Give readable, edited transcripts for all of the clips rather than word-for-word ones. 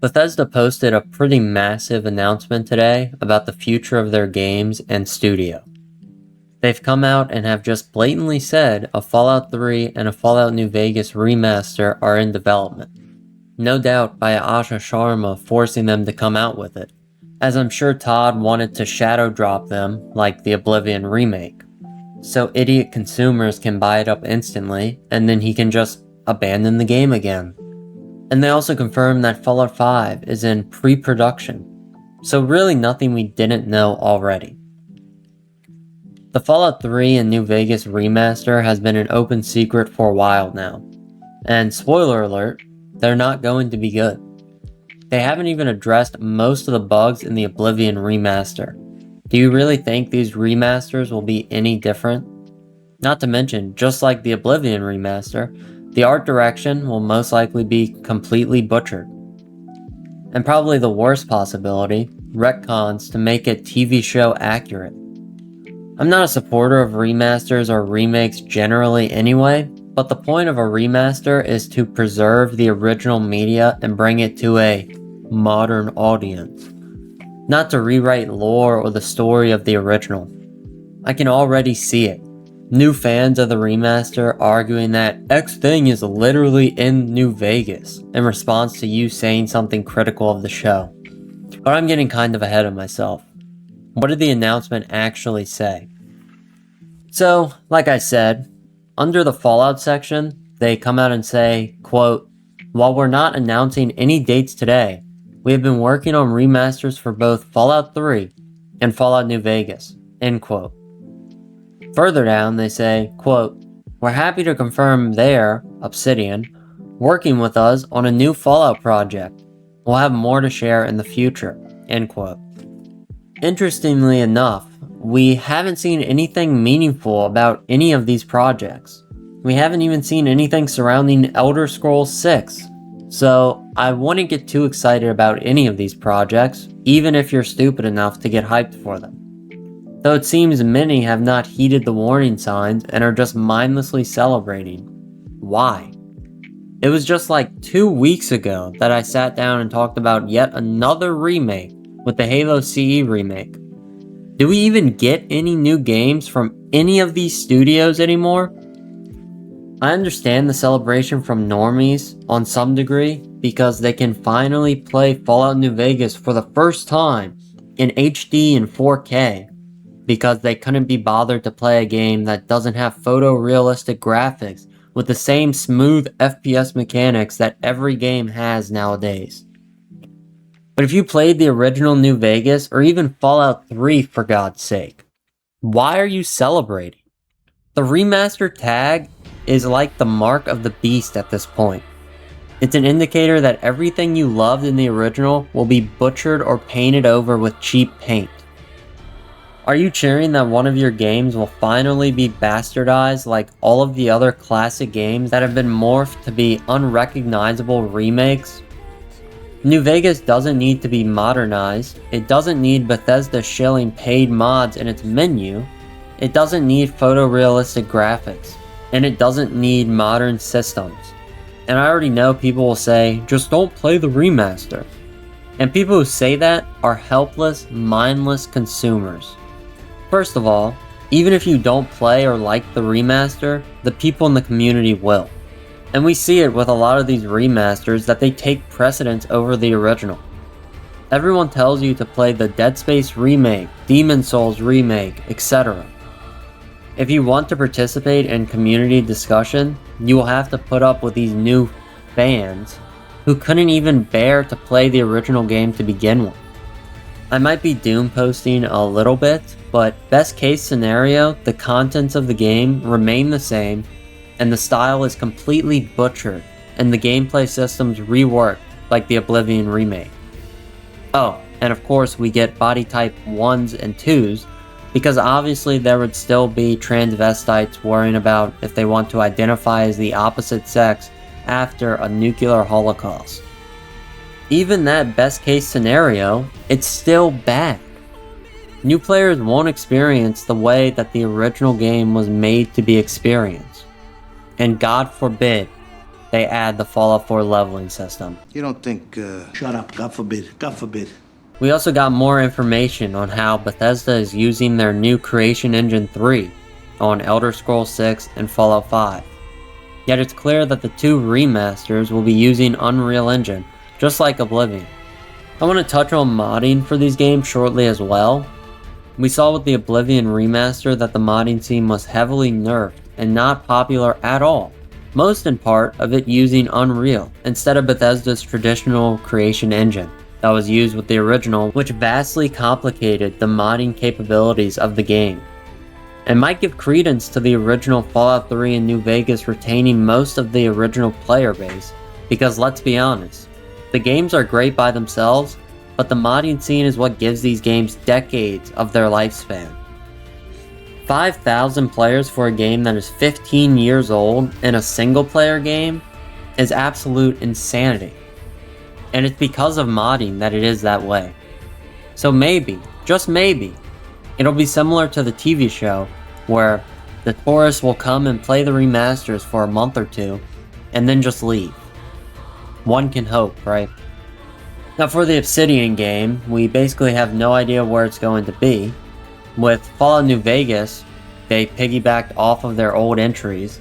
Bethesda posted a pretty massive announcement today about the future of their games and studio. They've come out and have just blatantly said a Fallout 3 and a Fallout New Vegas remaster are in development. No doubt by Asha Sharma forcing them to come out with it, as I'm sure Todd wanted to shadow drop them like the Oblivion remake, so idiot consumers can buy it up instantly and then he can just abandon the game again. And they also confirmed that Fallout 5 is in pre-production, so really nothing we didn't know already. The Fallout 3 and New Vegas remaster has been an open secret for a while now, and spoiler alert, they're not going to be good. They haven't even addressed most of the bugs in the Oblivion remaster. Do you really think these remasters will be any different? Not to mention, just like the Oblivion remaster, the art direction will most likely be completely butchered. And probably the worst possibility, retcons to make it TV show accurate. I'm not a supporter of remasters or remakes generally anyway, but the point of a remaster is to preserve the original media and bring it to a modern audience, not to rewrite lore or the story of the original. I can already see it. New fans of the remaster arguing that X thing is literally in New Vegas in response to you saying something critical of the show. But I'm getting kind of ahead of myself. What did the announcement actually say? So, like I said, under the Fallout section, they come out and say, quote, "While we're not announcing any dates today, we have been working on remasters for both Fallout 3 and Fallout New Vegas," end quote. Further down, they say, quote, "We're happy to confirm they're, Obsidian, working with us on a new Fallout project. We'll have more to share in the future," end quote. Interestingly enough, we haven't seen anything meaningful about any of these projects. We haven't even seen anything surrounding Elder Scrolls 6. So I wouldn't get too excited about any of these projects, even if you're stupid enough to get hyped for them. Though it seems many have not heeded the warning signs and are just mindlessly celebrating. Why? It was just like 2 weeks ago that I sat down and talked about yet another remake with the Halo CE remake. Do we even get any new games from any of these studios anymore? I understand the celebration from normies on some degree because they can finally play Fallout New Vegas for the first time in HD and 4K because they couldn't be bothered to play a game that doesn't have photorealistic graphics with the same smooth FPS mechanics that every game has nowadays. But if you played the original New Vegas or even Fallout 3 for God's sake, why are you celebrating? The remaster tag is like the mark of the beast at this point. It's an indicator that everything you loved in the original will be butchered or painted over with cheap paint. Are you cheering that one of your games will finally be bastardized like all of the other classic games that have been morphed to be unrecognizable remakes? New Vegas doesn't need to be modernized, it doesn't need Bethesda shilling paid mods in its menu, it doesn't need photorealistic graphics, and it doesn't need modern systems. And I already know people will say, just don't play the remaster. And people who say that are helpless, mindless consumers. First of all, even if you don't play or like the remaster, the people in the community will. And we see it with a lot of these remasters that they take precedence over the original. Everyone tells you to play the Dead Space remake, Demon's Souls remake, etc. If you want to participate in community discussion, you will have to put up with these new fans who couldn't even bear to play the original game to begin with. I might be doom posting a little bit, but best case scenario, the contents of the game remain the same, and the style is completely butchered, and the gameplay systems reworked like the Oblivion remake. Oh, and of course we get body type 1s and 2s, because obviously there would still be transvestites worrying about if they want to identify as the opposite sex after a nuclear holocaust. Even that best case scenario, it's still bad. New players won't experience the way that the original game was made to be experienced. And God forbid, they add the Fallout 4 leveling system. You don't think, Shut up, God forbid, God forbid. We also got more information on how Bethesda is using their new Creation Engine 3 on Elder Scrolls 6 and Fallout 5. Yet it's clear that the two remasters will be using Unreal Engine, just like Oblivion. I want to touch on modding for these games shortly as well. We saw with the Oblivion remaster that the modding scene was heavily nerfed and not popular at all, most in part of it using Unreal instead of Bethesda's traditional Creation Engine that was used with the original, which vastly complicated the modding capabilities of the game. It might give credence to the original Fallout 3 and New Vegas retaining most of the original player base, because let's be honest, the games are great by themselves, but the modding scene is what gives these games decades of their lifespan. 5,000 players for a game that is 15 years old in a single player game is absolute insanity. And it's because of modding that it is that way. So maybe, just maybe, it'll be similar to the TV show where the tourists will come and play the remasters for a month or two and then just leave. One can hope, right? Now for the Obsidian game, we basically have no idea where it's going to be. With Fallout New Vegas, they piggybacked off of their old entries.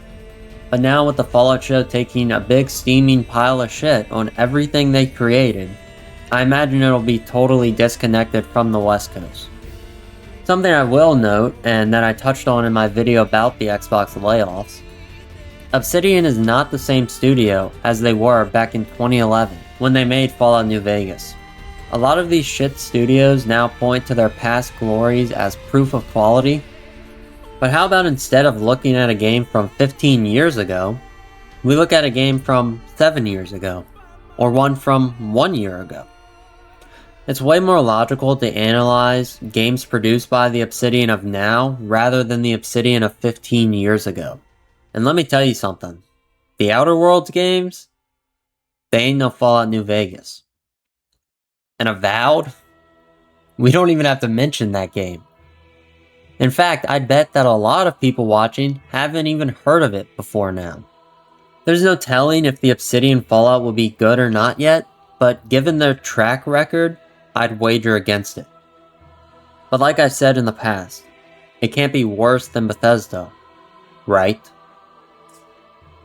But now with the Fallout show taking a big steaming pile of shit on everything they created, I imagine it'll be totally disconnected from the West Coast. Something I will note, and that I touched on in my video about the Xbox layoffs, Obsidian is not the same studio as they were back in 2011 when they made Fallout New Vegas. A lot of these shit studios now point to their past glories as proof of quality, but how about instead of looking at a game from 15 years ago, we look at a game from 7 years ago, or one from 1 year ago. It's way more logical to analyze games produced by the Obsidian of now rather than the Obsidian of 15 years ago. And let me tell you something, the Outer Worlds games, they ain't no Fallout New Vegas. And Avowed, we don't even have to mention that game. In fact, I bet that a lot of people watching haven't even heard of it before now. There's no telling if the Obsidian Fallout will be good or not yet, but given their track record, I'd wager against it. But like I said in the past, it can't be worse than Bethesda, right?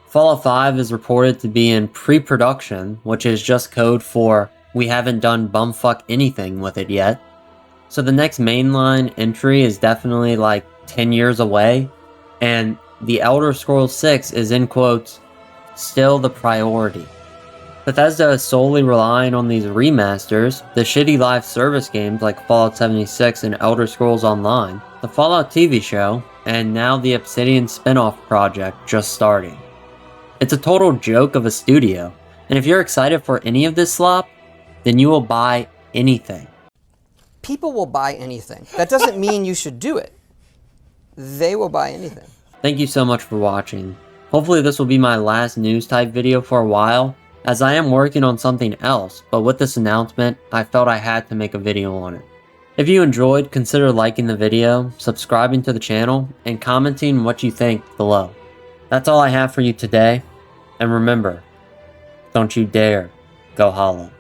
Fallout 5 is reported to be in pre-production, which is just code for we haven't done bumfuck anything with it yet. So the next mainline entry is definitely like 10 years away, and the Elder Scrolls 6 is in quotes, still the priority. Bethesda is solely relying on these remasters, the shitty live service games like Fallout 76 and Elder Scrolls Online, the Fallout TV show, and now the Obsidian spin-off project just starting. It's a total joke of a studio, and if you're excited for any of this slop, then you will buy anything. People will buy anything. That doesn't mean you should do it. They will buy anything. Thank you so much for watching. Hopefully this will be my last news type video for a while, as I am working on something else, but with this announcement, I felt I had to make a video on it. If you enjoyed, consider liking the video, subscribing to the channel, and commenting what you think below. That's all I have for you today, and remember, don't you dare go hollow.